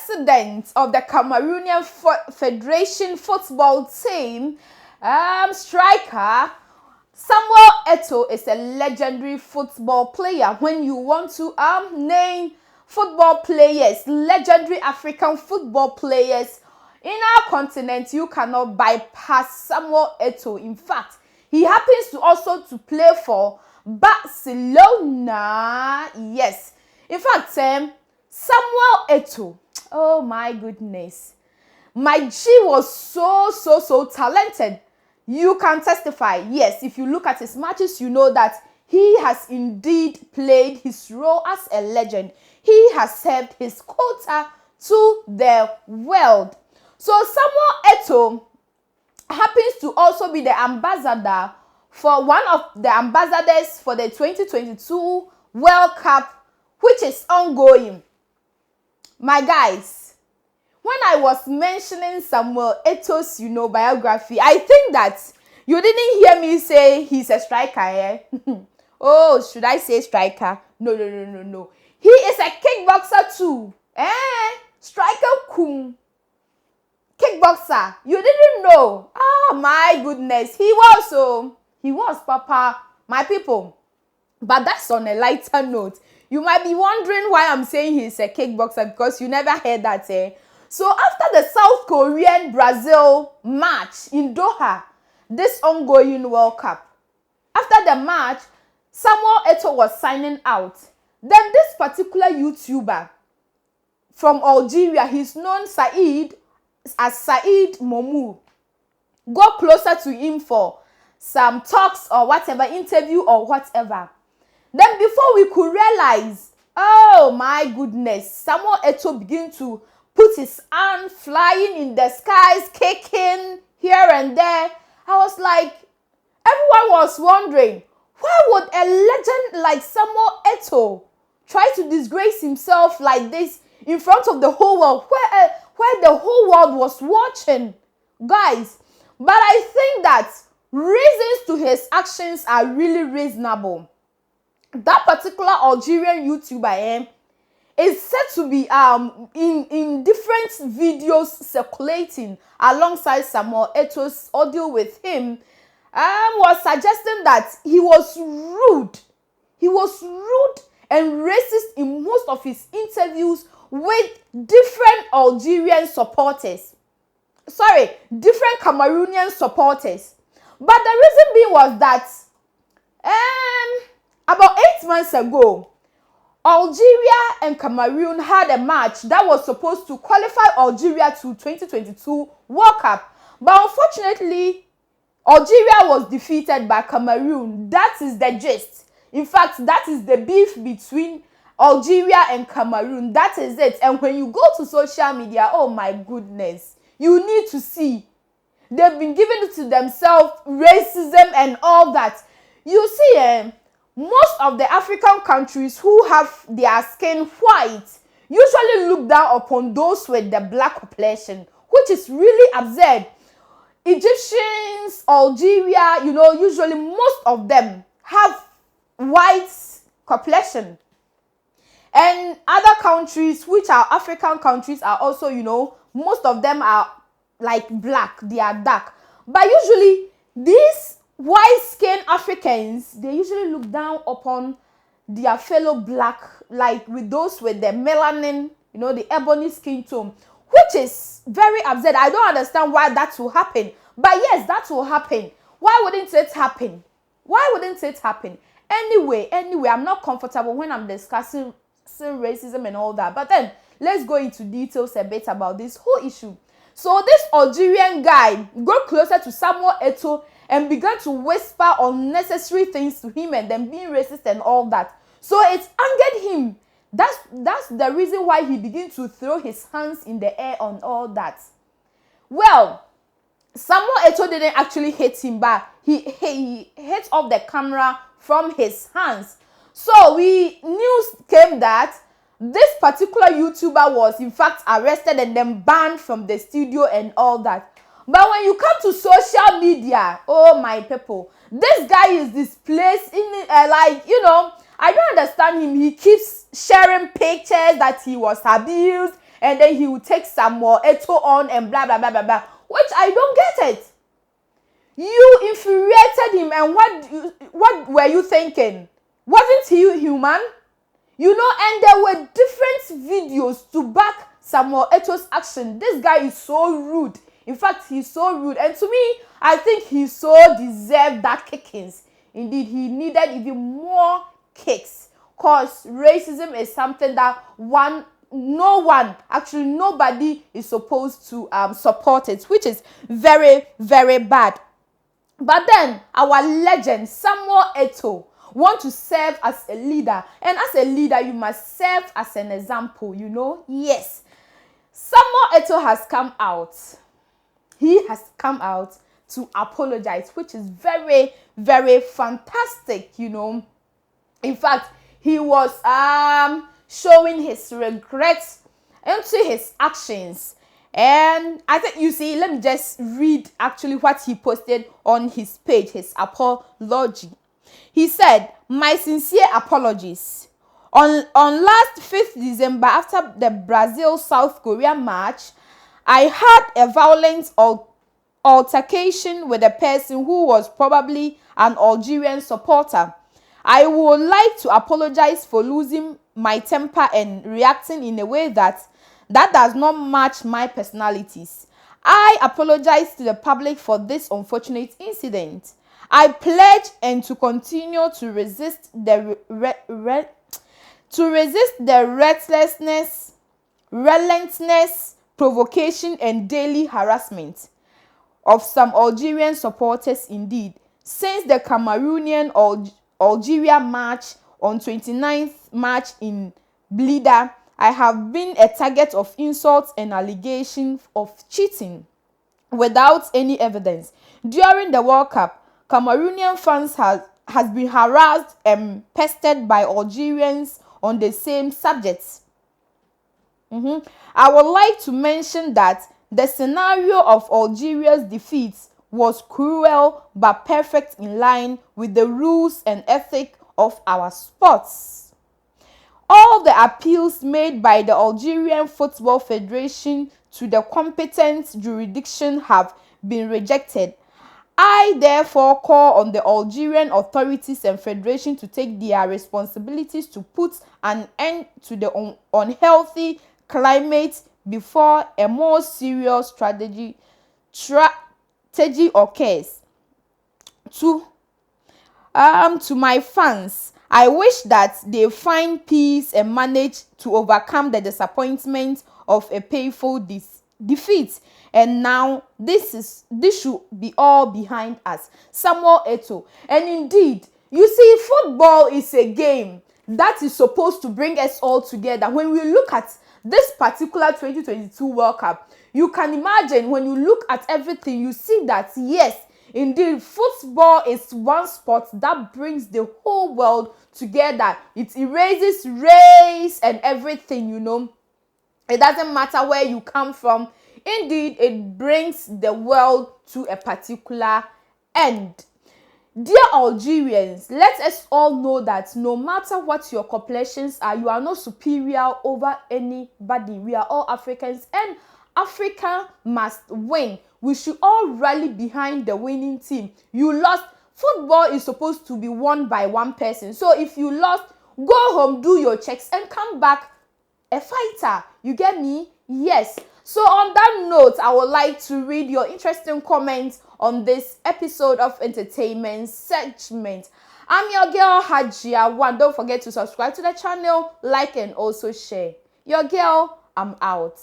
president of the Cameroonian Federation football team, striker Samuel Eto'o is a legendary football player. When you want to name football players, legendary African football players in our continent, you cannot bypass Samuel Eto'o. In fact, he happens to also to play for Barcelona. Yes. In fact, Samuel Eto'o, oh my goodness, my G was so talented. You can testify. Yes, if you look at his matches, you know that he has indeed played his role as a legend. He has served his quota to the world. So Samuel Eto'o happens to also be the ambassador for one of the ambassadors for the 2022 World Cup, which is ongoing. My guys, when I was mentioning Samuel Eto'o's, biography, I think that you didn't hear me say he's a striker, eh? Oh, should I say striker? No. He is a kickboxer too. Striker kum. Kickboxer. You didn't know. Oh my goodness. He was, Papa, my people. But that's on a lighter note. You might be wondering why I'm saying he's a kickboxer, because you never heard that, eh? So after the South Korean-Brazil match in Doha, this ongoing World Cup, after the match, Samuel Eto'o was signing out. Then this particular YouTuber from Algeria, he's known as Said Momu, go closer to him for some talks or whatever, interview or whatever. Then before we could realize, oh my goodness, Samuel Eto'o began to put his hand flying in the skies, kicking here and there. I was like, everyone was wondering, why would a legend like Samuel Eto'o try to disgrace himself like this in front of the whole world, where the whole world was watching, guys? But I think that reasons to his actions are really reasonable. That particular Algerian YouTuber is said to be in different videos circulating alongside Samuel Eto'o's audio with him, was suggesting that he was rude. He was rude and racist in most of his interviews with different Algerian supporters. Sorry, different Cameroonian supporters. But the reason being was that about 8 months ago, Algeria and Cameroon had a match that was supposed to qualify Algeria to 2022 World Cup. But unfortunately, Algeria was defeated by Cameroon. That is the gist. In fact, that is the beef between Algeria and Cameroon. That is it. And when you go to social media, oh my goodness, you need to see. They've been giving it to themselves, racism and all that. You see, most of the African countries who have their skin white usually look down upon those with the black complexion, which is really absurd. Egyptians, Algeria, usually most of them have white complexion. And other countries, which are African countries, are also, most of them are like black, they are dark. But usually, these white-skinned Africans, they usually look down upon their fellow black, like with those with the melanin, the ebony skin tone, which is very absurd. I don't understand why that will happen. But yes, that will happen. Why wouldn't it happen? Why wouldn't it happen? Anyway, I'm not comfortable when I'm discussing racism and all that. But then, let's go into details a bit about this whole issue. So this Algerian guy got closer to Samuel Eto'o and began to whisper unnecessary things to him and then being racist and all that. So it angered him. That's the reason why he began to throw his hands in the air on all that. Well, Samuel Eto'o didn't actually hit him, but he hit off the camera from his hands. So news came that this particular YouTuber was in fact arrested and then banned from the studio and all that. But when you come to social media, oh my people, this guy is displaced in I don't understand him. He keeps sharing pictures that he was abused and then he will take Samuel Eto'o on and blah, blah, blah, blah, blah, which I don't get it. You infuriated him, and what were you thinking? Wasn't he human? You know, and there were different videos to back Samuel Eto'o's action. This guy is so rude. In fact, he's so rude. And to me, I think he so deserved that kickings. Indeed, he needed even more kicks. Because racism is something that nobody is supposed to support it, which is very, very bad. But then, our legend, Samuel Eto'o, want to serve as a leader. And as a leader, you must serve as an example, you know. Yes. Samuel Eto'o has come out. He has come out to apologize, which is very, very fantastic, you know. In fact, he was showing his regrets into his actions. And I think, you see, let me just read actually what he posted on his page, his apology. He said, "My sincere apologies. On last 5th December, after the Brazil-South Korea match, I had a violent altercation with a person who was probably an Algerian supporter. I would like to apologize for losing my temper and reacting in a way that does not match my personalities. I apologize to the public for this unfortunate incident. I pledge and to continue to resist the relentlessness, provocation, and daily harassment of some Algerian supporters. Indeed, since the Cameroonian Algeria match on 29th March in Blida, I have been a target of insults and allegations of cheating without any evidence. During the World Cup, Cameroonian fans has been harassed and pestered by Algerians on the same subjects. I would like to mention that the scenario of Algeria's defeat was cruel but perfect, in line with the rules and ethic of our sports. All the appeals made by the Algerian Football Federation to the competent jurisdiction have been rejected. I therefore call on the Algerian authorities and federation to take their responsibilities to put an end to the unhealthy climate before a more serious strategy occurs. To my fans, I wish that they find peace and manage to overcome the disappointment of a painful defeat. And now this should be all behind us." Samuel Eto'o. And indeed, you see, football is a game that is supposed to bring us all together. When we look at this particular 2022 World Cup, you can imagine, when you look at everything, you see that yes, indeed, football is one sport that brings the whole world together. It erases race and everything, you know. It doesn't matter where you come from. Indeed, it brings the world to a particular end. Dear Algerians, let us all know that no matter what your complexions are, you are not superior over anybody. We are all Africans, and Africa must win. We should all rally behind the winning team. You lost. Football is supposed to be won by one person. So if you lost, go home, do your checks, and come back a fighter. You get me? Yes. So on that note, I would like to read your interesting comments on this episode of Entertainment Segment. I'm your girl, Hajia One. Don't forget to subscribe to the channel, like, and also share. Your girl, I'm out.